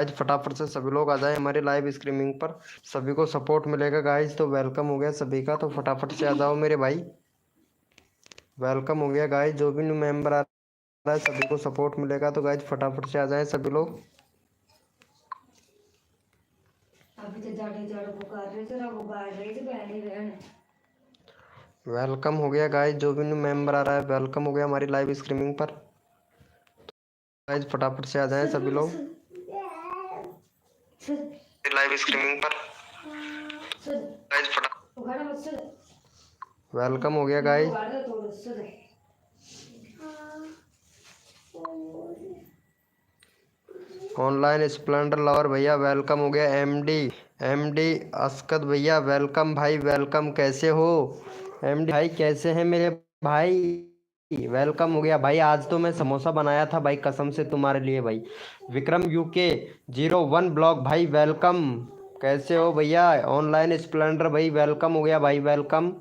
Guys फटाफट से सभी लोग आ जाएं हमारे लाइव स्ट्रीमिंग पर। सभी को सपोर्ट मिलेगा गाइज, तो वेलकम हो गया सभी का। तो फटाफट से आ जाओ मेरे भाई, वेलकम हो गया गाइज। जो भी न्यू मेंबर आ रहा है सभी को सपोर्ट मिलेगा, तो गाइज फटाफट से आ जाएं सभी लोग। वेलकम हो गया गाइज, जो भी न्यू मेंबर आ रहा है वेलकम हो गया हमारी लाइव स्ट्रीमिंग पर। गाइज फटाफट से आ जाएं सभी लोग लाइव स्ट्रीमिंग पर। गाइज फटाफट वेलकम हो गया गाइज। ऑनलाइन स्प्लेंडर लवर भैया वेलकम हो गया। एमडी अस्कद भैया वेलकम भाई, वेलकम। कैसे हो एमडी भाई, कैसे हैं मेरे भाई? वेलकम हो गया भाई। आज तो मैं समोसा बनाया था भाई कसम से तुम्हारे लिए भाई। विक्रम यूके 01 ब्लॉग भाई वेलकम। कैसे हो भैया? ऑनलाइन स्प्लेंडर भाई वेलकम हो गया भाई, वेलकम।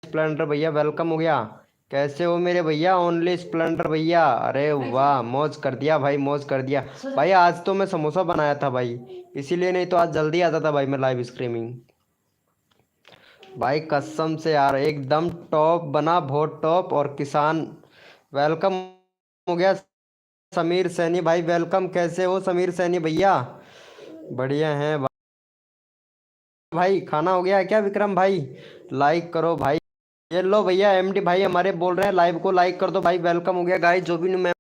स्प्लेंडर भैया वेलकम हो गया। कैसे हो मेरे भैया? ओनली स्प्लेंडर भैया, अरे वाह, मौज कर दिया भाई, मौज कर दिया भाई। आज तो मैं समोसा बनाया था भाई, इसीलिए, नहीं तो आज जल्दी आता था भाई मैं लाइव स्ट्रीमिंग। भाई कसम से यार एकदम टॉप बना, बहुत टॉप। और किसान वेलकम हो गया। समीर सैनी भाई वेलकम। कैसे हो समीर सैनी भैया? बढ़िया हैं भाई। खाना हो गया है क्या विक्रम भाई? लाइक करो भाई। ये लो भैया, एमडी भाई हमारे बोल रहे हैं लाइव को लाइक कर दो भाई। वेलकम हो गया गाइस। जो भी मैं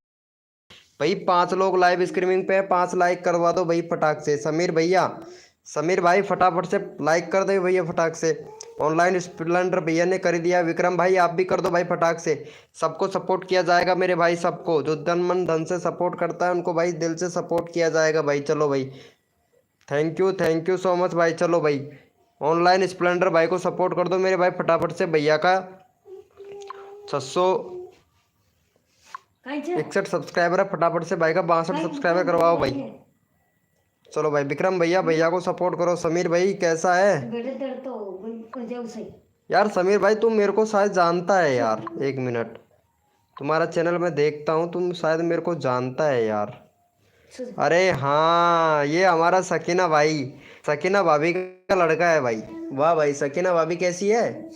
भाई 5 लोग लाइव स्ट्रीमिंग पे 5 लाइक करवा दो भाई फटाक से। समीर भैया, समीर भाई फटाफट से लाइक कर दो भैया फटाक से। ऑनलाइन स्प्लेंडर भैया ने कर दिया। विक्रम भाई आप भी कर दो भाई फटाक से। सबको सपोर्ट किया जाएगा मेरे भाई, सबको जो तन मन धन से सपोर्ट करता है उनको भाई दिल से सपोर्ट किया जाएगा भाई। चलो भाई, थैंक यू सो मच भाई। चलो भाई, ऑनलाइन स्प्लेंडर भाई को सपोर्ट कर दो मेरे भाई फटाफट से। भैया का 661 सब्सक्राइबर है, फटाफट से भाई का 62 सब्सक्राइबर करवाओ भाई। चलो भाई विक्रम भैया, भैया को सपोर्ट करो। समीर भाई कैसा है यार? समीर भाई तुम मेरे को शायद जानता है यार, 1 मिनट। तुम्हारा चैनल मैं देखता हूँ, तुम शायद मेरे को जानता है यार। अरे हाँ, ये हमारा सकीना भाई, सकीना भाभी का लड़का है भाई। वाह भाई, सकीना भाभी कैसी है?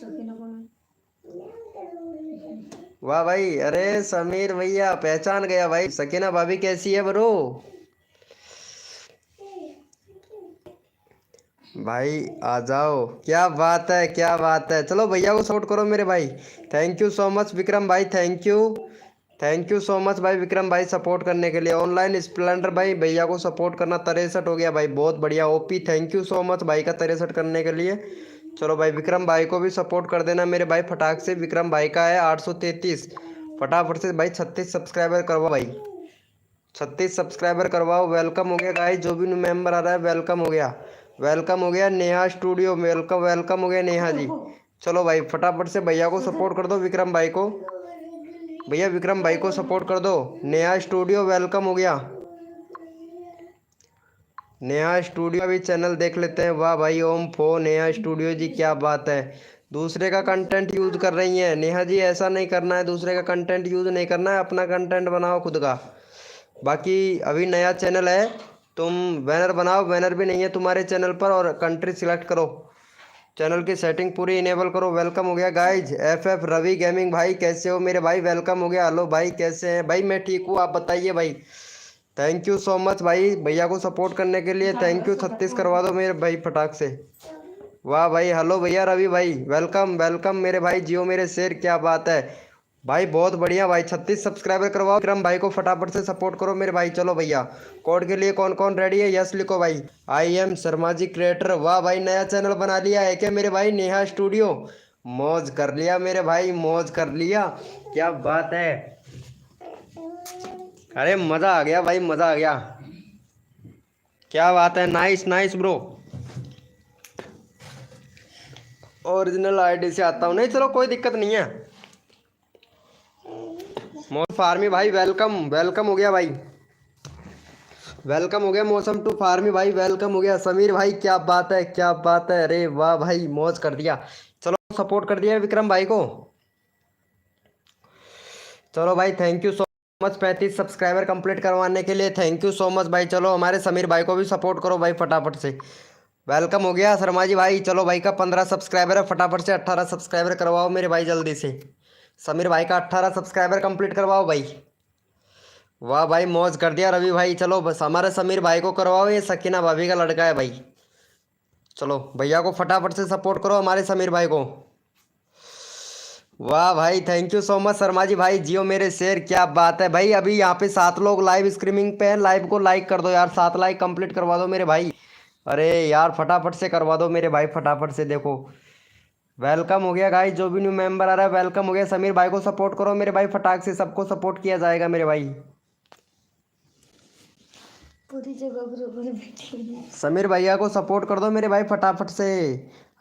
वाह भाई, अरे समीर भैया पहचान गया भाई। सकीना भाभी कैसी है ब्रो? भाई आ जाओ, क्या बात है, क्या बात है। चलो भैया को सपोर्ट करो मेरे भाई। Thank you so much Vikram भाई, थैंक यू सो मच भाई विक्रम भाई सपोर्ट करने के लिए। ऑनलाइन स्प्लेंडर भाई भैया को सपोर्ट करना, 63 हो गया भाई, बहुत बढ़िया OP. Thank you so much भाई का 63 करने के लिए। चलो भाई विक्रम भाई को भी सपोर्ट कर देना मेरे भाई फटाक से। विक्रम भाई का है 833। फटाफट से भाई 36 सब्सक्राइबर करवाओ भाई, 36 सब्सक्राइबर करवाओ। वेलकम हो गया गाइस, जो भी न्यू मेंबर आ रहा है वेलकम हो गया, वेलकम हो गया। नेहा स्टूडियो वेलकम, वेलकम हो गया नेहा जी। चलो भाई फटाफट से भैया को सपोर्ट कर दो, विक्रम भाई को। भैया विक्रम भाई को सपोर्ट कर दो। नेहा स्टूडियो वेलकम हो गया। नेहा स्टूडियो भी चैनल देख लेते हैं। वाह भाई, ओम फो नेहा स्टूडियो जी, क्या बात है। दूसरे का कंटेंट यूज कर रही हैं नेहा जी, ऐसा नहीं करना है, दूसरे का कंटेंट यूज नहीं करना है, अपना कंटेंट बनाओ खुद का। बाकी अभी नया चैनल है, तुम बैनर बनाओ। बैनर भी नहीं है तुम्हारे चैनल पर, और कंट्री सिलेक्ट करो, चैनल की सेटिंग पूरी इनेबल करो। वेलकम हो गया गाइज। एफ रवि गेमिंग भाई कैसे हो मेरे भाई? वेलकम हो गया। हेलो भाई कैसे हैं भाई? मैं ठीक हूँ, आप बताइए भाई। थैंक यू सो मच भाई भैया को सपोर्ट करने के लिए। Thank you. 36 करवा दो मेरे भाई फटाक से। वाह भाई, हेलो भैया रवि भाई, वेलकम वेलकम मेरे भाई। जियो मेरे शेर, क्या बात है भाई, बहुत बढ़िया भाई। 36 सब्सक्राइबर करवाओ। विक्रम भाई को फटाफट से सपोर्ट करो मेरे भाई। चलो भैया, कोड के लिए कौन कौन रेडी है? यस लिखो भाई। I am Sharma ji creator. वाह भाई, नया चैनल बना लिया है क्या मेरे भाई? नेहा स्टूडियो, मौज कर लिया मेरे भाई, मौज कर लिया, क्या बात है। अरे मज़ा आ गया भाई, मज़ा आ गया, क्या बात है। Nice nice bro. Original ID से आता हूँ नहीं, चलो कोई दिक्कत नहीं है। मौसम फार्मी भाई वेलकम, वेलकम हो गया भाई, वेलकम हो गया। मौसम टू फार्मी भाई वेलकम हो गया। समीर भाई क्या बात है, क्या बात है। अरे वाह भाई, मौज कर दिया। चलो सपोर्ट कर दिया विक्रम भाई को। चलो भाई, thank you so much 35 subscriber complete करवाने के लिए थैंक यू सो मच भाई। चलो हमारे समीर भाई को भी सपोर्ट करो भाई फटाफट से। वेलकम हो गया शर्मा जी भाई। चलो भाई का 15 सब्सक्राइबर है, फटाफट से 18 सब्सक्राइबर करवाओ मेरे भाई जल्दी से। समीर भाई का 18 सब्सक्राइबर कंप्लीट करवाओ भाई। वाह भाई मौज कर दिया रवि भाई। चलो बस हमारे समीर भाई को करवाओ, ये सकीना भाभी का लड़का है भाई। चलो भैया को फटाफट से सपोर्ट करो हमारे समीर भाई को। वाह भाई thank you so much Sharma ji भाई। जियो मेरे शेर, क्या बात है भाई। अभी यहाँ पे 7 लोग लाइव स्ट्रीमिंग पे हैं, लाइव को लाइक कर दो यार, 7 लाइक कंप्लीट करवा दो मेरे भाई। अरे यार फटाफट से करवा दो मेरे भाई, फटाफट से। देखो वेलकम हो गया गाइस, जो भी न्यू मेंबर आ रहा है वेलकम हो गया। समीर भाई को सपोर्ट करो मेरे भाई फटाक से, सबको सपोर्ट किया जाएगा मेरे भाई। पूरी जगह बरोबर बैठी। समीर भैया को सपोर्ट कर दो मेरे भाई फटाफट से।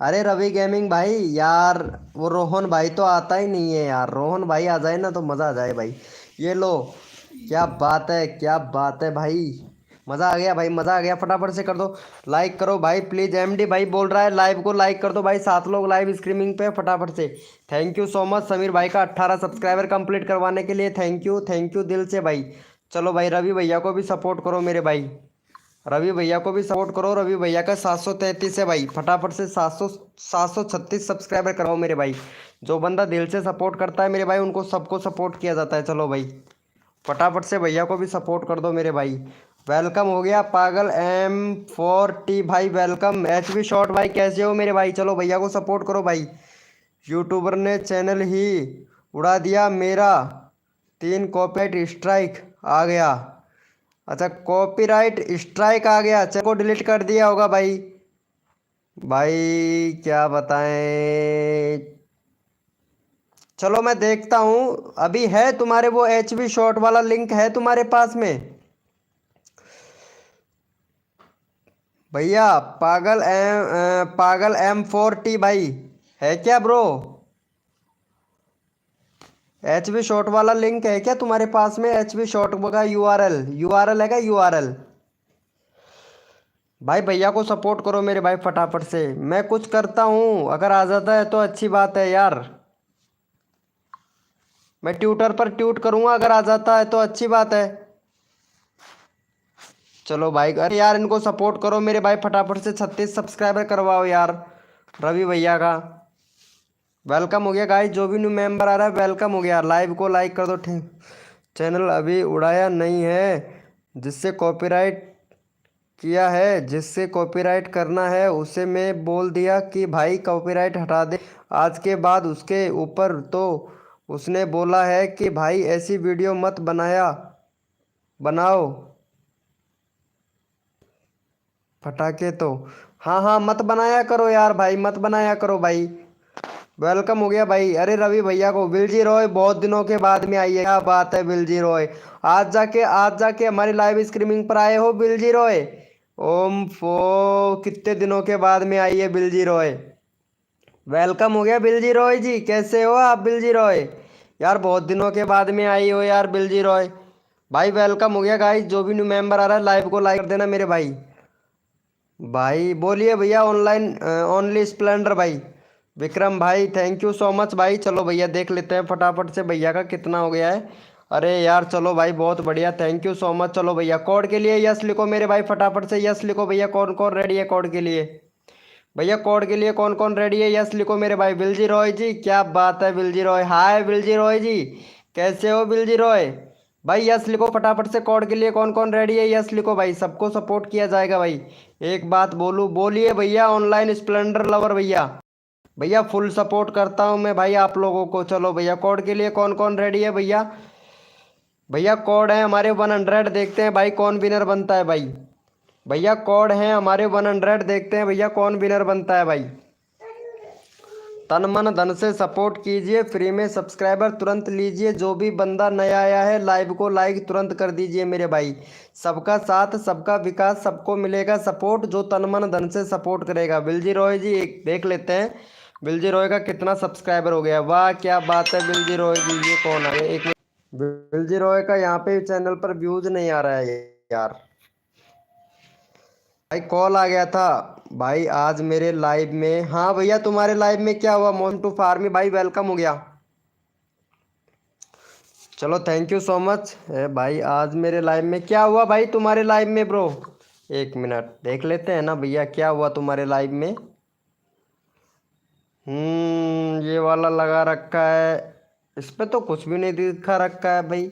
अरे रवि गेमिंग भाई यार, वो रोहन भाई तो आता ही नहीं है यार। रोहन भाई आ जाए ना तो मज़ा आ जाए भाई। ये लो, क्या बात है, क्या बात है भाई। मज़ा आ गया भाई, मज़ा आ गया। फटाफट से कर दो, लाइक करो भाई प्लीज़। एमडी भाई बोल रहा है लाइव को लाइक कर दो भाई, 7 लोग लाइव स्ट्रीमिंग पे फटाफट से। Thank you so much Sameer भाई का 18 सब्सक्राइबर कंप्लीट करवाने के लिए। थैंक यू दिल से भाई। चलो भाई रवि भैया को भी सपोर्ट करो मेरे भाई। रवि भैया को भी सपोर्ट करो। रवि भैया का 733 है भाई, फटाफट से 736 सब्सक्राइबर कराओ मेरे भाई। जो बंदा दिल से सपोर्ट करता है मेरे भाई, उनको सबको सपोर्ट किया जाता है। चलो भाई फटाफट से भैया को भी सपोर्ट कर दो मेरे भाई। वेलकम हो गया पागल M4T भाई, वेलकम। HV शॉर्ट भाई कैसे हो मेरे भाई। चलो भैया को सपोर्ट करो भाई। यूट्यूबर ने चैनल ही उड़ा दिया मेरा, 3 कॉपीराइट स्ट्राइक आ गया। अच्छा कॉपीराइट स्ट्राइक आ गया, चैनल को डिलीट कर दिया होगा भाई। भाई क्या बताएं, चलो मैं देखता हूँ। अभी है तुम्हारे वो HV शॉर्ट वाला लिंक है तुम्हारे पास में भैया। पागल M4T भाई है क्या ब्रो। HV शॉर्ट वाला लिंक है क्या तुम्हारे पास में। HV शॉर्ट का यूआरएल है क्या, यूआरएल। भाई भैया को सपोर्ट करो मेरे भाई फटाफट से। मैं कुछ करता हूँ, अगर आ जाता है तो अच्छी बात है यार। मैं ट्विटर पर ट्वीट करूँगा, अगर आ जाता है तो अच्छी बात है। चलो भाई, अरे यार इनको सपोर्ट करो मेरे भाई फटाफट से। 36 सब्सक्राइबर करवाओ यार रवि भैया का। वेलकम हो गया गाइस, जो भी न्यू मेंबर आ रहा है वेलकम हो गया। लाइव को लाइक कर दो। ठीक, चैनल अभी उड़ाया नहीं है, जिससे कॉपीराइट किया है, जिससे कॉपीराइट करना है उसे मैं बोल दिया कि भाई कॉपीराइट हटा दे। आज के बाद उसके ऊपर तो उसने बोला है कि भाई ऐसी वीडियो मत बनाओ फटाके तो। हाँ हाँ मत बनाया करो यार भाई, मत बनाया करो भाई। वेलकम हो गया भाई। अरे रवि भैया को, विलजी रॉय बहुत दिनों के बाद में आई है, क्या बात है विलजी रॉय। आज जाके हमारी लाइव स्ट्रीमिंग पर आए हो विलजी रॉय। ओम फो कितने दिनों के बाद में आई है बिलजी रॉय। वेलकम हो गया बिलजी रॉय जी, कैसे हो आप बिलजी रॉय। यार बहुत दिनों के बाद में आई हो यार बिलजी रॉय। भाई वेलकम हो गया गाइस, जो भी न्यू मेंबर आ रहा है लाइव को लाइक कर देना मेरे भाई। भाई बोलिए भैया, ऑनलाइन ओनली स्प्लेंडर भाई। विक्रम भाई थैंक यू सो मच भाई। चलो भैया देख लेते हैं फटाफट से भैया का कितना हो गया है। अरे यार चलो भाई बहुत बढ़िया, थैंक यू सो मच। चलो भैया कोड के लिए यस लिखो मेरे भाई, फटाफट से यस लिखो भैया। कौन कौन रेडी है कोड के लिए भैया, कोड के लिए कौन कौन रेडी है यस लिखो मेरे भाई। विलजी रॉय जी, क्या बात है विलजी रॉय। हाय विलजी रॉय जी, कैसे हो विलजी रॉय भाई। यस लिखो फटाफट से, कोड के लिए कौन कौन रेडी है यस लिखो भाई, सबको सपोर्ट किया जाएगा भाई। एक बात बोलूँ, बोलिए भैया ऑनलाइन स्प्लेंडर लवर भैया। भैया फुल सपोर्ट करता हूँ मैं भाई आप लोगों को। चलो भैया कोड के लिए कौन कौन रेडी है भैया। भैया कोड है हमारे 100, देखते हैं भाई कौन विनर बनता है भाई। भैया कोड है हमारे 100, देखते हैं भैया कौन विनर बनता है भाई। तन मन धन से सपोर्ट कीजिए, फ्री में सब्सक्राइबर तुरंत लीजिए। जो भी बंदा नया आया है लाइव को लाइक तुरंत कर दीजिए मेरे भाई। सबका साथ सबका विकास, सबको मिलेगा सपोर्ट जो तन मन धन से सपोर्ट करेगा। विलजी रॉय जी एक देख लेते हैं विलजी रॉय का कितना सब्सक्राइबर हो गया। वाह क्या बात है विलजी रॉय जी, ये कौन है एक। विलजी रॉय का यहाँ पे चैनल पर व्यूज नहीं आ रहा है यार। भाई कॉल आ गया था भाई आज मेरे लाइव में। हाँ भैया तुम्हारे लाइव में क्या हुआ। मोहन टू फार्मी भाई वेलकम हो गया। चलो थैंक यू सो मच भाई। आज मेरे लाइव में क्या हुआ भाई, तुम्हारे लाइव में ब्रो? एक मिनट देख लेते हैं ना भैया, क्या हुआ तुम्हारे लाइव में। ये वाला लगा रखा है, इस पे तो कुछ भी नहीं दिखा रखा है भाई।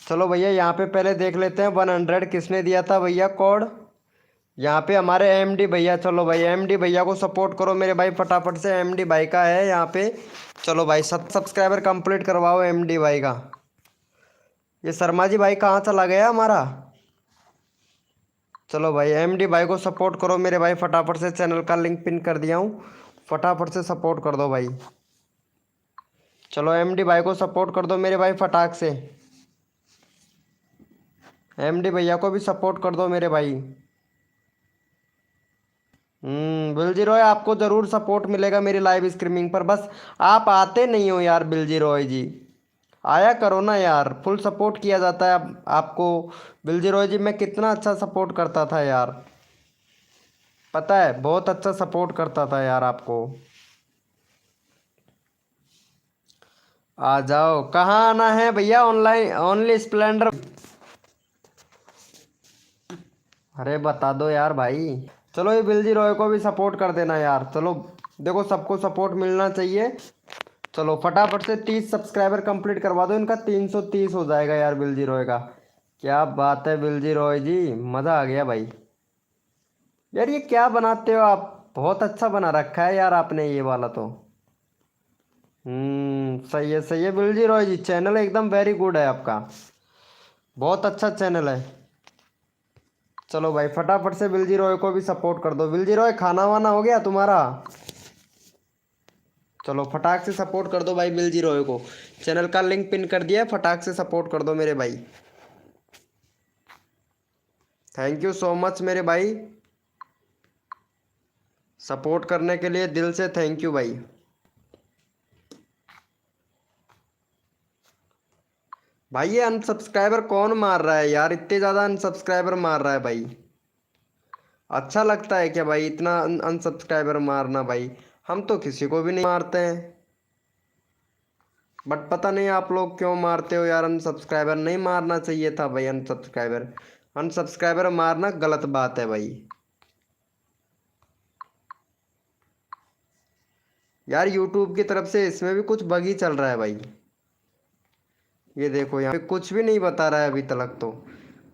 चलो भैया यहाँ पे पहले देख लेते हैं 100 किसने दिया था भैया कोड। यहाँ पे हमारे एमडी भैया। चलो भाई एमडी भैया को सपोर्ट करो मेरे भाई फटाफट से, एमडी भाई का है यहाँ पे। चलो भाई 7 सब्सक्राइबर कंप्लीट करवाओ एमडी भाई का। ये शर्मा जी भाई कहाँ चला गया हमारा। चलो भाई एमडी भाई को सपोर्ट करो मेरे भाई फटाफट से, चैनल का लिंक पिन कर दिया हूँ, फटाफट से सपोर्ट कर दो भाई। चलो एमडी भाई को सपोर्ट कर दो मेरे भाई फटाक से। एमडी भैया को भी सपोर्ट कर दो मेरे भाई। बिलजी रॉय आपको ज़रूर सपोर्ट मिलेगा मेरी लाइव स्ट्रीमिंग पर, बस आप आते नहीं हो यार बिलजी रॉय जी। आया करो ना यार, फुल सपोर्ट किया जाता है आपको। बिलजी रॉय जी मैं कितना अच्छा सपोर्ट करता था यार, पता है बहुत अच्छा सपोर्ट करता था यार आपको। आ जाओ, कहाँ आना है भैया? Online only Splendor. अरे बता दो यार भाई। चलो ये बिलजी रॉय को भी सपोर्ट कर देना यार। चलो देखो सबको सपोर्ट मिलना चाहिए। चलो फटाफट से 30 सब्सक्राइबर कंप्लीट करवा दो इनका, 330 हो जाएगा यार बिलजी रॉय का। क्या बात है बिलजी रॉय जी, मज़ा आ गया भाई। यार ये क्या बनाते हो आप, बहुत अच्छा बना रखा है यार आपने ये वाला तो। सही है बिलजी रॉय जी, चैनल एकदम वेरी गुड है आपका, बहुत अच्छा चैनल है। चलो भाई फटाफट से बिलजी रॉय को भी सपोर्ट कर दो। बिलजी रॉय खाना वाना हो गया तुम्हारा? चलो फटाक से सपोर्ट कर दो भाई बिलजी रॉय को, चैनल का लिंक पिन कर दिया है, फटाक से सपोर्ट कर दो मेरे भाई। थैंक यू सो मच मेरे भाई, सपोर्ट करने के लिए दिल से थैंक यू भाई। भाई ये अनसब्सक्राइबर कौन मार रहा है यार, इतने ज़्यादा अनसब्सक्राइबर मार रहा है भाई। अच्छा लगता है क्या भाई इतना अनसब्सक्राइबर मारना भाई? हम तो किसी को भी नहीं मारते हैं, बट पता नहीं आप लोग क्यों मारते हो यार अनसब्सक्राइबर। नहीं मारना चाहिए था भाई अनसब्सक्राइबर, अनसब्सक्राइबर मारना गलत बात है भाई। यार यूट्यूब की तरफ से इसमें भी कुछ बग ही चल रहा है भाई। ये देखो यहाँ पे कुछ भी नहीं बता रहा है अभी तक तो,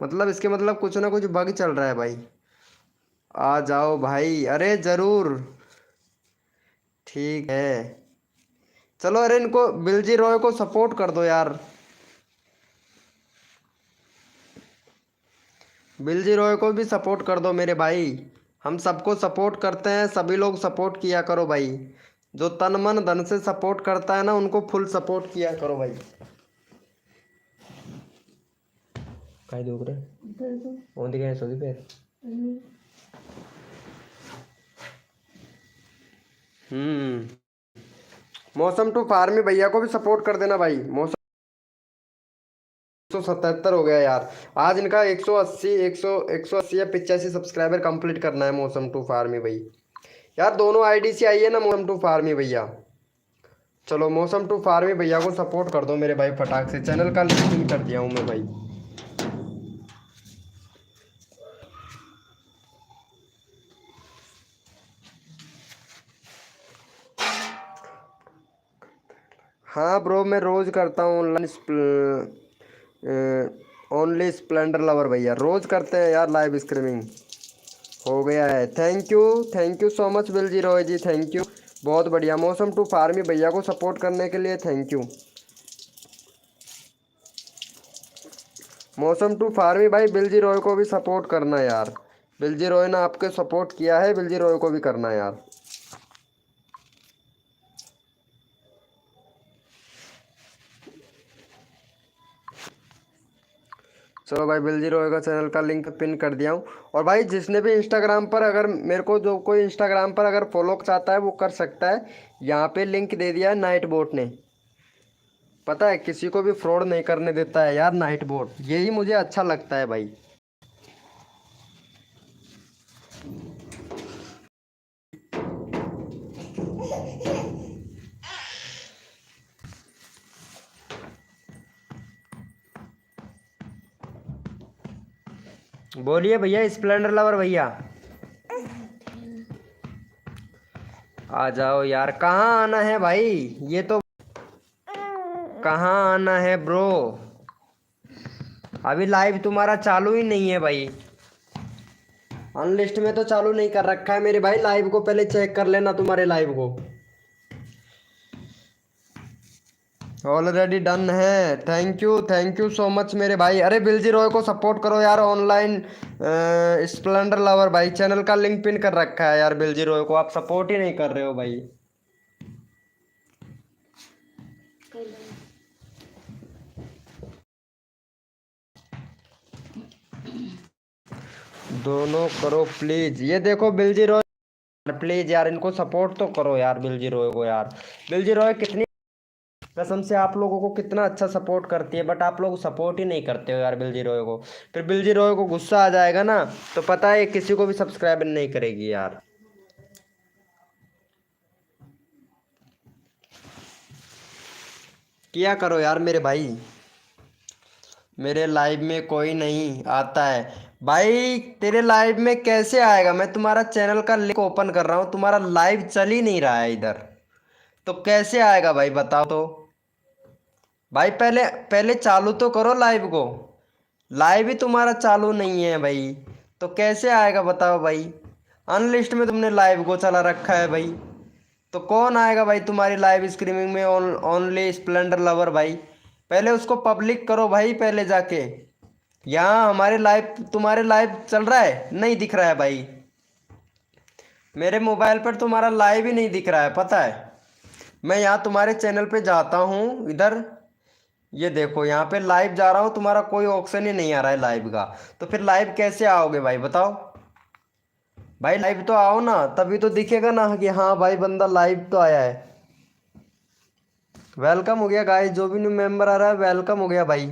मतलब इसके मतलब कुछ ना कुछ बग चल रहा है भाई। आ जाओ भाई, अरे ज़रूर, ठीक है। चलो अरे इनको बिलजी रॉय को सपोर्ट कर दो यार, बिलजी रॉय को भी सपोर्ट कर दो मेरे भाई। हम सबको सपोर्ट करते हैं, सभी लोग सपोर्ट किया करो भाई। जो तन मन धन से सपोर्ट करता है ना उनको फुल सपोर्ट किया करो भाई। काय दुख रहा ओंदी गए सोदी पे। मौसम टू फार्मी भैया को भी सपोर्ट कर देना भाई। मौसम 177 हो गया यार, आज इनका 180 180 या 85 सब्सक्राइबर कंप्लीट करना है मौसम टू फार्मी भाई। यार दोनों आईडी से आई है ना मौसम टू फार्मी भैया। चलो मौसम टू फार्मी भैया को सपोर्ट कर दो मेरे भाई फटाक से, चैनल का लिंक कर दिया हूँ मैं भाई। हाँ ब्रो मैं रोज़ करता हूँ ऑनलाइन, ओनली स्प्लेंडर लवर भैया रोज़ करते हैं यार लाइव स्ट्रीमिंग। हो गया है, thank you so much Bilji Roy ji, thank you, बहुत बढ़िया। मौसम टू फार्मी भैया को सपोर्ट करने के लिए थैंक यू। मौसम टू फार्मी भाई बिलजी रॉय को भी सपोर्ट करना यार, बिलजी रॉय ने आपके सपोर्ट किया है, बिलजी रॉय को भी करना यार। चलो भाई बिलजी रॉय का चैनल का लिंक पिन कर दिया हूँ। और भाई जिसने भी इंस्टाग्राम पर अगर मेरे को जो कोई इंस्टाग्राम पर अगर फॉलो चाहता है वो कर सकता है, यहाँ पे लिंक दे दिया है नाइट बोट ने। पता है किसी को भी फ्रॉड नहीं करने देता है यार नाइट बोट, यही मुझे अच्छा लगता है भाई। बोलिए भैया स्प्लेंडर लवर भैया, आ जाओ यार। कहाँ आना है भाई, ये तो कहाँ आना है ब्रो? अभी लाइव तुम्हारा चालू ही नहीं है भाई। अनलिस्ट में तो चालू नहीं कर रखा है मेरे भाई। लाइव को पहले चेक कर लेना, तुम्हारे लाइव को। ऑलरेडी डन है। थैंक यू सो मच मेरे भाई। अरे बिलजी रॉय को सपोर्ट करो यार, ऑनलाइन स्प्लेंडर लवर भाई, चैनल का लिंक पिन कर रखा है यार। बिलजी रॉय को आप सपोर्ट ही नहीं कर रहे हो भाई। दोनों करो प्लीज। ये देखो बिलजी रॉय, प्लीज यार इनको सपोर्ट तो करो यार बिलजी रॉय को यार। बिलजी रॉय कितनी कसम से आप लोगों को कितना अच्छा सपोर्ट करती है, बट आप लोग सपोर्ट ही नहीं करते हो यार बिलजी रॉय को। फिर बिलजी रॉय को गुस्सा आ जाएगा ना, तो पता है किसी को भी सब्सक्राइब नहीं करेगी यार। किया करो यार मेरे भाई। मेरे लाइव में कोई नहीं आता है भाई। तेरे लाइव में कैसे आएगा? मैं तुम्हारा चैनल का लिंक ओपन कर रहा हूँ, तुम्हारा लाइव चल ही नहीं रहा है इधर, तो कैसे आएगा भाई बताओ तो। भाई पहले पहले चालू तो करो लाइव को। लाइव ही तुम्हारा चालू नहीं है भाई, तो कैसे आएगा बताओ भाई। अनलिस्ट में तुमने लाइव को चला रखा है भाई, तो कौन आएगा भाई तुम्हारी लाइव स्ट्रीमिंग में? ओनली स्प्लेंडर लवर भाई। पहले उसको पब्लिक करो भाई, पहले जाके। यहाँ हमारे लाइव, तुम्हारे लाइव चल रहा है नहीं दिख रहा है भाई। मेरे मोबाइल पर तुम्हारा लाइव ही नहीं दिख रहा है, पता है। मैं यहाँ तुम्हारे चैनल पे जाता हूँ इधर, ये देखो यहाँ पे लाइव जा रहा हूँ, तुम्हारा कोई ऑप्शन ही नहीं आ रहा है लाइव का। तो फिर लाइव कैसे आओगे भाई बताओ? भाई लाइव तो आओ ना, तभी तो दिखेगा ना कि हाँ भाई बंदा लाइव तो आया है। वेलकम हो गया गाइस, जो भी न्यू मेंबर आ रहा है वेलकम हो गया भाई।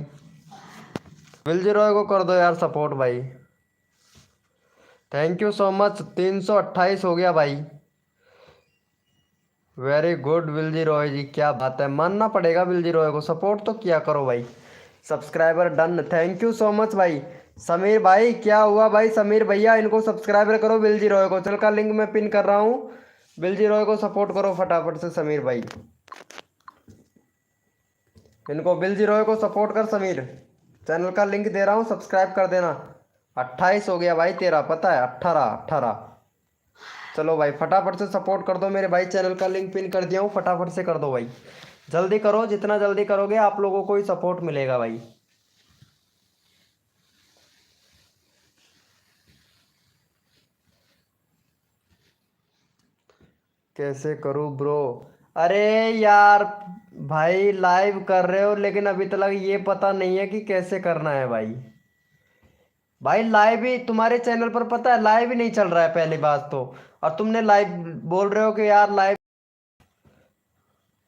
विल रॉय को कर दो यार सपोर्ट भाई। Thank you so much. 328 हो गया भाई। वेरी गुड विलजी रॉय जी, क्या बात है। मानना पड़ेगा विलजी रॉय को, सपोर्ट तो किया करो भाई। Subscriber done, thank you so much भाई। समीर भाई क्या हुआ भाई? समीर भैया इनको सब्सक्राइबर करो विलजी रॉय को, चैनल का लिंक मैं पिन कर रहा हूँ। विलजी रॉय को सपोर्ट करो फटाफट से समीर भाई। इनको विलजी रॉय को सपोर्ट कर समीर, चैनल का लिंक दे रहा हूँ, सब्सक्राइब कर देना। 28 हो गया भाई तेरा, पता है 18। चलो भाई फटाफट से सपोर्ट कर दो मेरे भाई, चैनल का लिंक पिन कर दिया हूँ, फटाफट से कर दो भाई। जल्दी करो, जितना जल्दी करोगे आप लोगों को ही सपोर्ट मिलेगा भाई। कैसे करूँ ब्रो? अरे यार भाई लाइव कर रहे हो लेकिन अभी तक ये पता नहीं है कि कैसे करना है भाई। भाई लाइव ही तुम्हारे चैनल पर पता है लाइव ही नहीं चल रहा है पहली बात तो। और तुमने लाइव बोल रहे हो कि यार लाइव।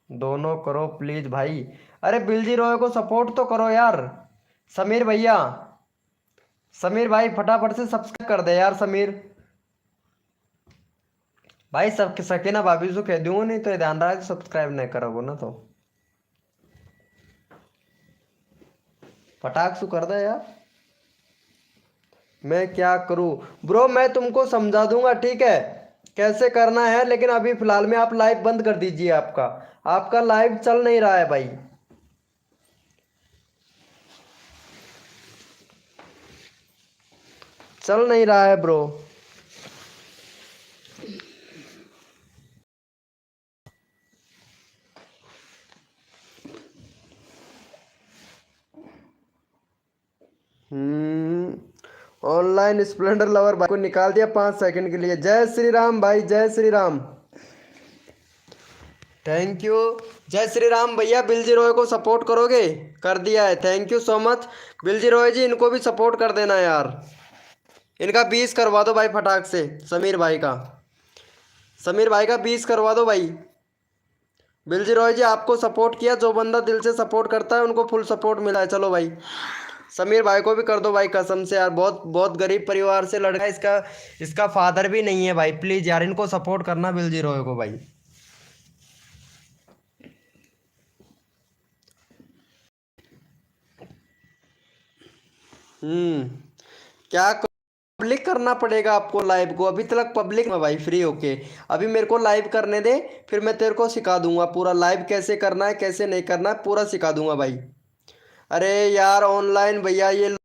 दोनों करो प्लीज भाई। अरे बिलजी रॉय को सपोर्ट तो करो यार। समीर भैया, समीर भाई फटाफट से सब्सक्राइब कर दे यार समीर भाई। सब सके ना भाभी से कह दूंगा, नहीं तो ध्यान रहा सब्सक्राइब नहीं करोगे ना तो फटाक से कर दे यार। मैं क्या करूं ब्रो? मैं तुमको समझा दूंगा ठीक है कैसे करना है, लेकिन अभी फिलहाल में आप लाइव बंद कर दीजिए। आपका आपका लाइव चल नहीं रहा है भाई। चल नहीं रहा है ब्रो। ऑनलाइन स्प्लेंडर लवर भाई को निकाल दिया 5 सेकंड के लिए। जय श्री राम भाई, जय श्री राम। Thank you. जय श्री राम भैया। बिलजी रॉय को सपोर्ट करोगे? कर दिया है, thank you so much. Bilji Roy ji इनको भी सपोर्ट कर देना यार। इनका 20 करवा दो भाई फटाक से। समीर भाई का, समीर भाई का 20 करवा दो भाई। बिलजी रॉय जी आपको सपोर्ट किया, जो बंदा दिल से सपोर्ट करता है उनको फुल सपोर्ट मिला है। चलो भाई समीर भाई को भी कर दो भाई, कसम से यार बहुत बहुत गरीब परिवार से लड़का है, इसका इसका फादर भी नहीं है भाई। प्लीज यार इनको सपोर्ट करना बिलजी रॉय को भाई। हम्म क्या पब्लिक करना पड़ेगा आपको लाइव को? अभी तक पब्लिक में भाई फ्री होके। अभी मेरे को लाइव करने दे, फिर मैं तेरे को सिखा दूंगा पूरा लाइव कैसे करना है कैसे नहीं करना है, पूरा सिखा दूंगा भाई। अरे यार ऑनलाइन भैया ये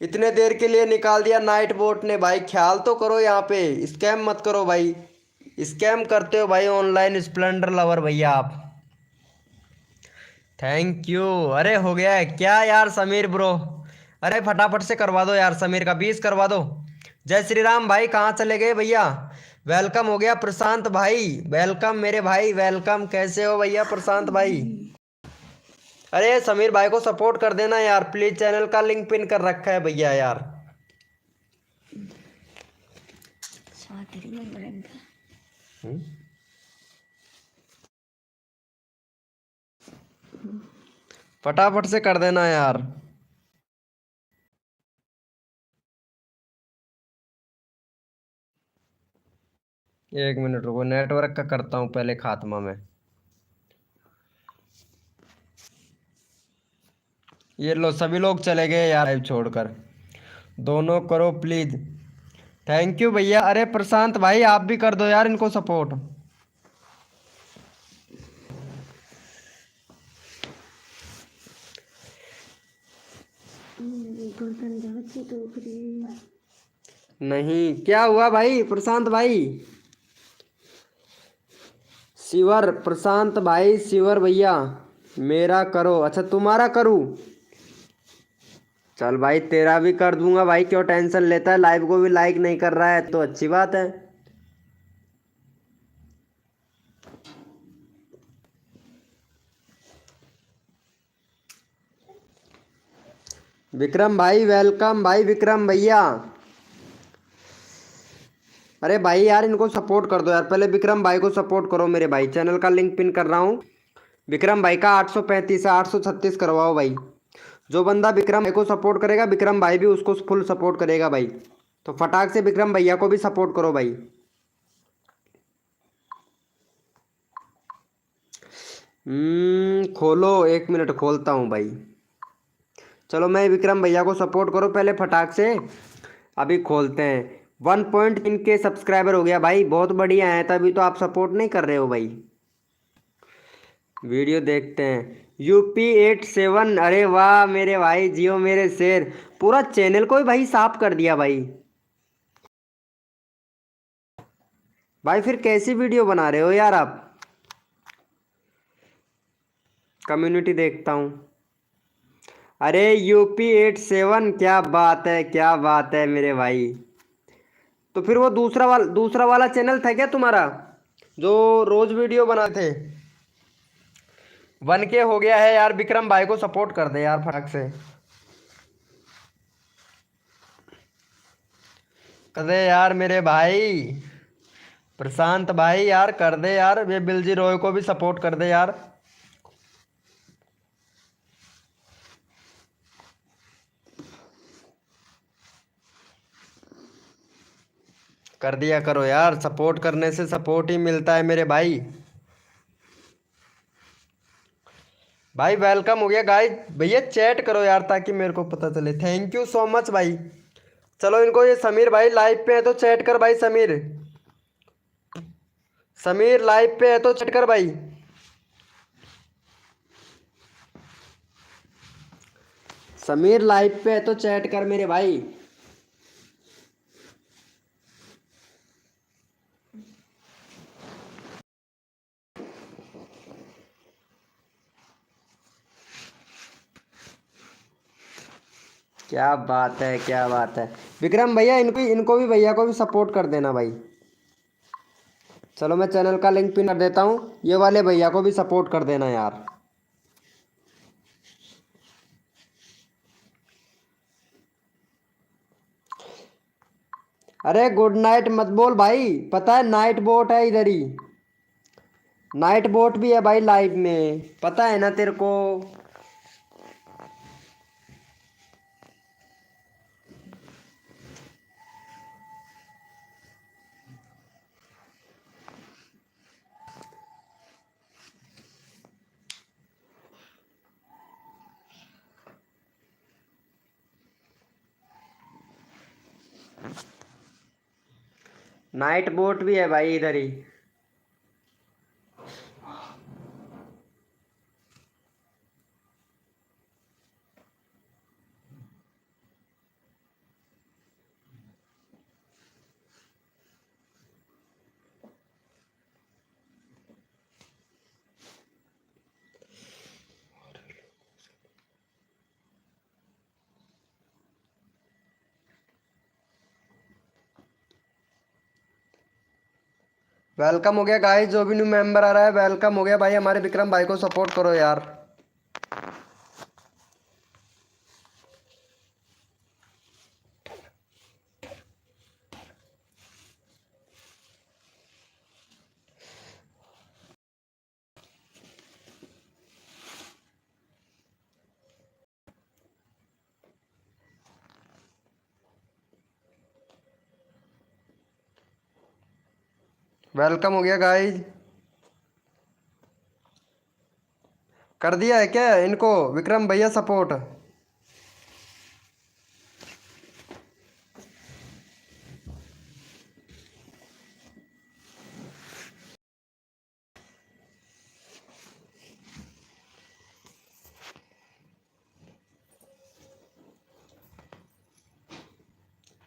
इतने देर के लिए निकाल दिया नाइट बोट ने भाई, ख्याल तो करो यहाँ पे, स्कैम मत करो भाई। स्कैम करते हो भाई ऑनलाइन स्प्लेंडर लवर भैया आप। Thank you. अरे हो गया है क्या यार समीर ब्रो? अरे फटाफट से करवा दो यार, समीर का 20 करवा दो। जय श्री राम भाई, कहाँ चले गए भैया? वेलकम हो गया प्रशांत भाई, वेलकम मेरे भाई वेलकम। कैसे हो भैया प्रशांत भाई? अरे समीर भाई को सपोर्ट कर देना यार प्लीज, चैनल का लिंक पिन कर रखा है भैया यार। हम्म? फटाफट से कर देना यार। एक मिनट रुको, नेटवर्क का करता हूँ पहले खात्मा में। ये लो सभी लोग चले गए यार लाइव छोड़कर, दोनों करो प्लीज। थैंक यू भैया। अरे प्रशांत भाई आप भी कर दो यार इनको सपोर्ट। नहीं क्या हुआ भाई प्रशांत भाई? शिवर प्रशांत भाई, शिवर भैया मेरा करो, अच्छा तुम्हारा करूँ? चल भाई तेरा भी कर दूंगा भाई, क्यों टेंशन लेता है? लाइव को भी लाइक नहीं कर रहा है तो अच्छी बात है। विक्रम भाई वेलकम भाई, विक्रम भैया। अरे भाई यार इनको सपोर्ट कर दो यार, पहले विक्रम भाई को सपोर्ट करो मेरे भाई, चैनल का लिंक पिन कर रहा हूँ। विक्रम भाई का 835 है, 836 करवाओ भाई। जो बंदा विक्रम भाई को सपोर्ट करेगा विक्रम भाई भी उसको फुल सपोर्ट करेगा भाई। तो फटाक से विक्रम भैया को भी सपोर्ट करो भाई। खोलो, एक मिनट खोलता हूँ भाई। चलो मैं विक्रम भैया को सपोर्ट करो पहले फटाक से, अभी खोलते हैं। 1.3 के सब्सक्राइबर हो गया भाई, बहुत बढ़िया है, तभी तो आप सपोर्ट नहीं कर रहे हो भाई। वीडियो देखते हैं। UP87, अरे वाह मेरे भाई, जियो मेरे शेर। पूरा चैनल को ही भाई साफ कर दिया भाई। भाई फिर कैसी वीडियो बना रहे हो यार आप? कम्युनिटी देखता हूँ। अरे UP87 क्या बात है, क्या बात है मेरे भाई। तो फिर वो दूसरा वाला चैनल था क्या तुम्हारा, जो रोज वीडियो बनाते थे? 1K हो गया है यार, विक्रम भाई को सपोर्ट कर दे यार फटाक से। कर दे यार मेरे भाई प्रशांत भाई, यार कर दे यार, वे बिलजी रॉय को भी सपोर्ट कर दे यार। कर दिया करो यार, सपोर्ट करने से सपोर्ट ही मिलता है मेरे भाई। भाई वेलकम हो गया गाइस, भैया चैट करो यार ताकि मेरे को पता चले। थैंक यू सो मच भाई। चलो इनको, ये समीर भाई लाइव पे है तो चैट कर भाई समीर। समीर लाइव पे है तो चैट कर भाई। समीर लाइव पे है तो चैट कर मेरे भाई। क्या बात है, क्या बात है। विक्रम भैया इनको इनको भी, भैया को भी सपोर्ट कर देना भाई। चलो मैं चैनल का लिंक पिन कर देता हूँ, ये वाले भैया को भी सपोर्ट कर देना यार। अरे गुड नाइट मत बोल भाई, पता है नाइट बोट है इधर ही। नाइट बोट भी है भाई लाइव में, पता है ना तेरे को? नाइट बोट भी है भाई इधर ही। वेलकम हो गया गाइस, जो भी न्यू मेंबर आ रहा है वेलकम हो गया भाई। हमारे विक्रम भाई को सपोर्ट करो यार। वेलकम हो गया गाइस। कर दिया है क्या इनको विक्रम भैया support?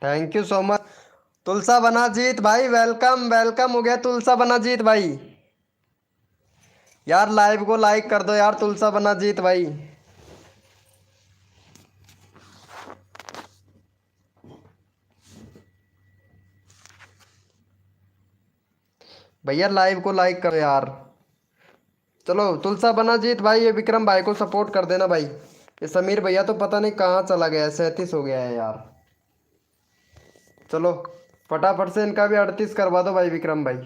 Thank you so much. Tulsa Banajit भाई वेलकम, वेलकम हो गया तुलसा बनाजीत भाई। यार लाइव को लाइक कर दो यार तुलसा बनाजीत भाई। भैया लाइव को लाइक करो यार। चलो तुलसा बनाजीत भाई, ये विक्रम भाई को सपोर्ट कर देना भाई। ये समीर भैया तो पता नहीं कहाँ चला गया है, 37 हो गया है यार। चलो फटाफट से इनका भी 38 करवा दो भाई विक्रम भाई।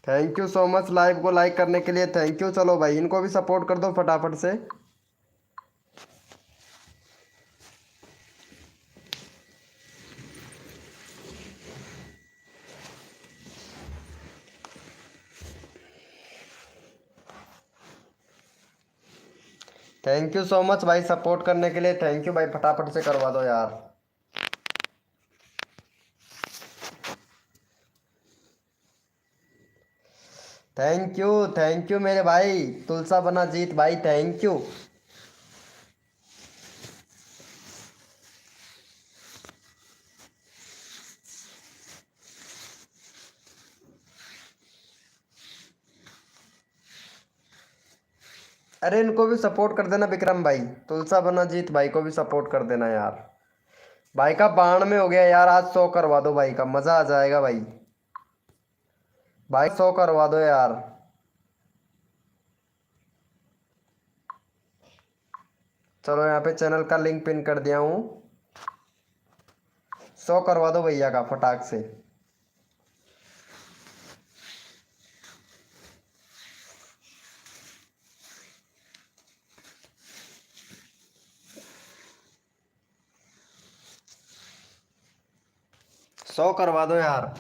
Thank you so much live को लाइक करने के लिए, थैंक यू। चलो भाई इनको भी सपोर्ट कर दो फटाफट से। थैंक यू सो मच भाई सपोर्ट करने के लिए, थैंक यू भाई। फटाफट से करवा दो यार। थैंक यू मेरे भाई तुलसा बना जीत भाई, थैंक यू। अरे इनको भी सपोर्ट कर देना विक्रम भाई, तुलसा बना जीत भाई को भी सपोर्ट कर देना यार। भाई का बाण में हो गया यार, आज 100 करवा दो भाई का, मजा आ जाएगा भाई। भाई 100 करवा दो यार। चलो यहाँ पे चैनल का लिंक पिन कर दिया हूँ। 100 करवा दो भैया का फटाक से। सौ करवा दो यार।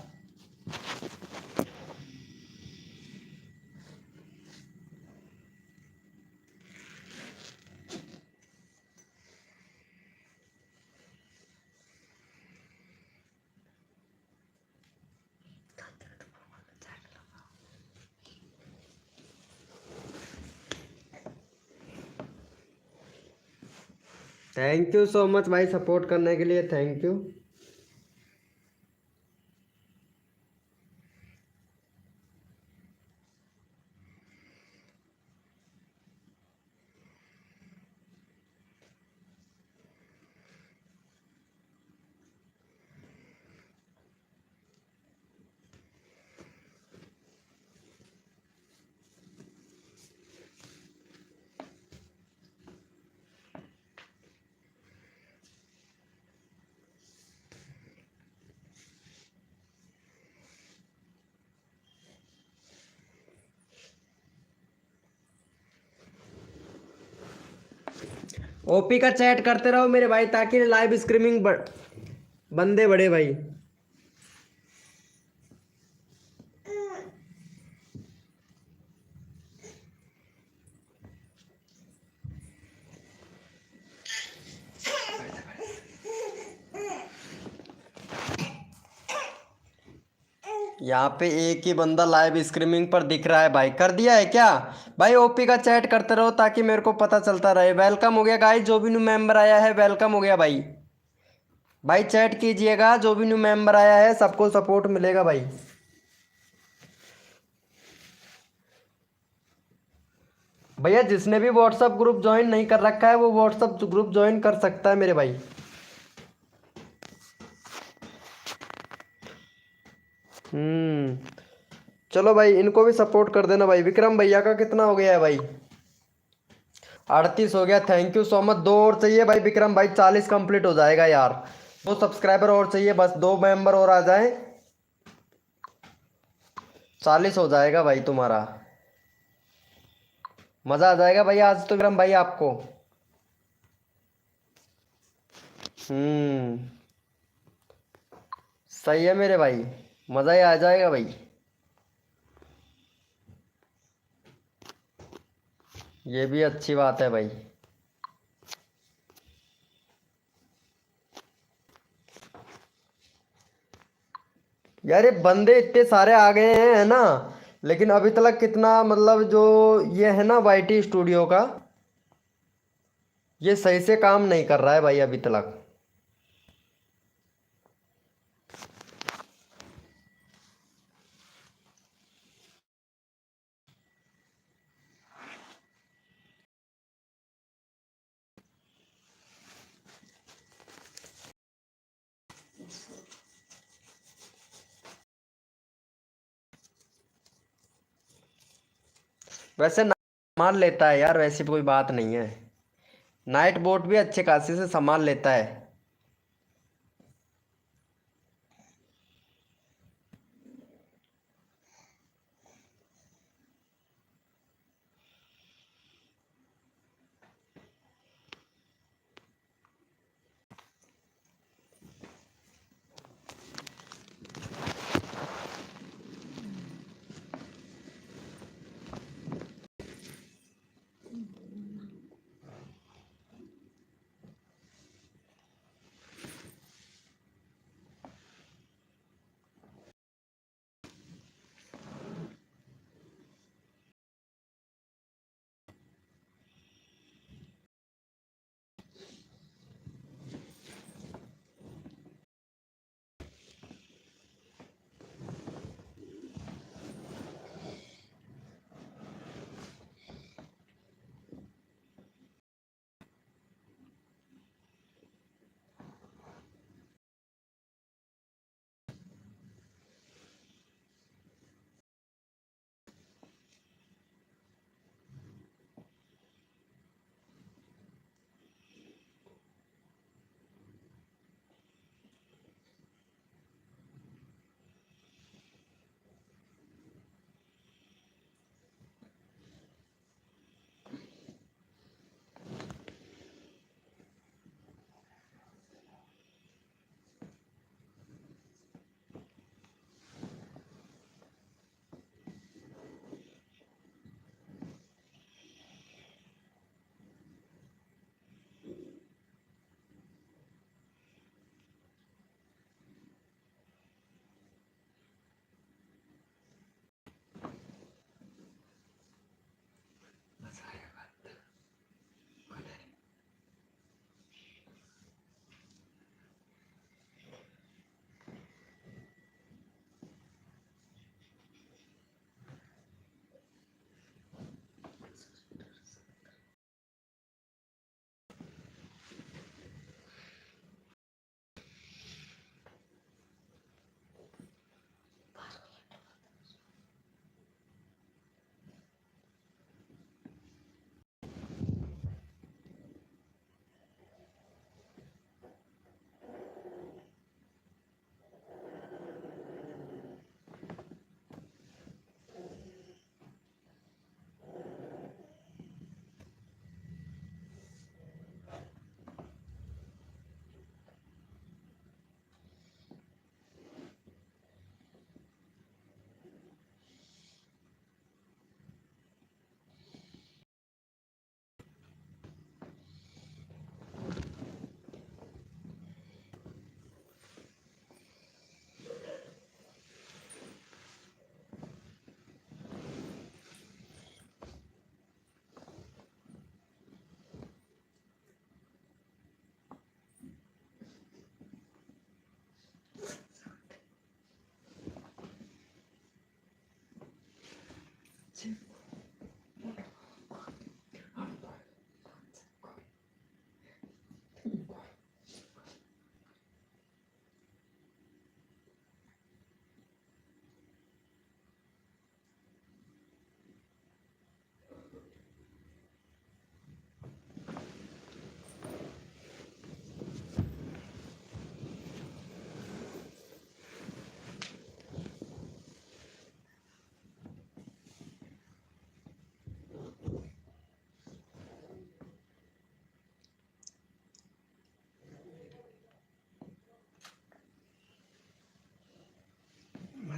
थैंक यू सो मच भाई सपोर्ट करने के लिए, थैंक यू। ओपी का चैट करते रहो मेरे भाई, ताकि लाइव स्ट्रीमिंग बंदे बढ़े भाई। यहाँ पे एक ही बंदा लाइव स्ट्रीमिंग पर दिख रहा है भाई। कर दिया है क्या? भाई ओपी का चैट करते रहो ताकि मेरे को पता चलता रहे। वेलकम हो गया गाइस, जो भी न्यू मेंबर आया है वेलकम हो गया भाई। भाई चैट कीजिएगा, जो भी न्यू मेंबर आया है सबको सपोर्ट मिलेगा भाई। भैया जिसने भी व्हाट्सअप ग्रुप ज्वाइन नहीं कर रखा है वो व्हाट्सअप ग्रुप ज्वाइन कर सकता है मेरे भाई। चलो भाई इनको भी सपोर्ट कर देना भाई। विक्रम भैया का कितना हो गया है भाई? 38 हो गया, थैंक यू सो मच। दो और चाहिए भाई विक्रम भाई, 40 कंप्लीट हो जाएगा यार। दो सब्सक्राइबर और चाहिए बस, दो मेंबर और आ जाए 40 हो जाएगा भाई तुम्हारा। मजा आ जाएगा भाई आज तो विक्रम भाई आपको। हम्म सही है मेरे भाई, मजा ही आ जाएगा भाई। ये भी अच्छी बात है भाई। यार ये बंदे इतने सारे आ गए हैं है ना, लेकिन अभी तक कितना मतलब जो ये है ना वाईटी स्टूडियो का, ये सही से काम नहीं कर रहा है भाई अभी तक। वैसे संभाल लेता है यार, वैसी कोई बात नहीं है। नाइट बोट भी अच्छे खासे से संभाल लेता है।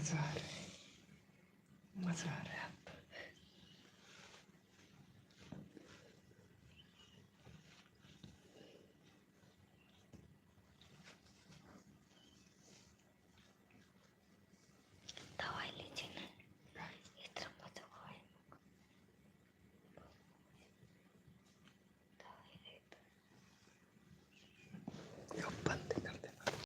मज़ा आ रहा है, मज़ा आ रहा है।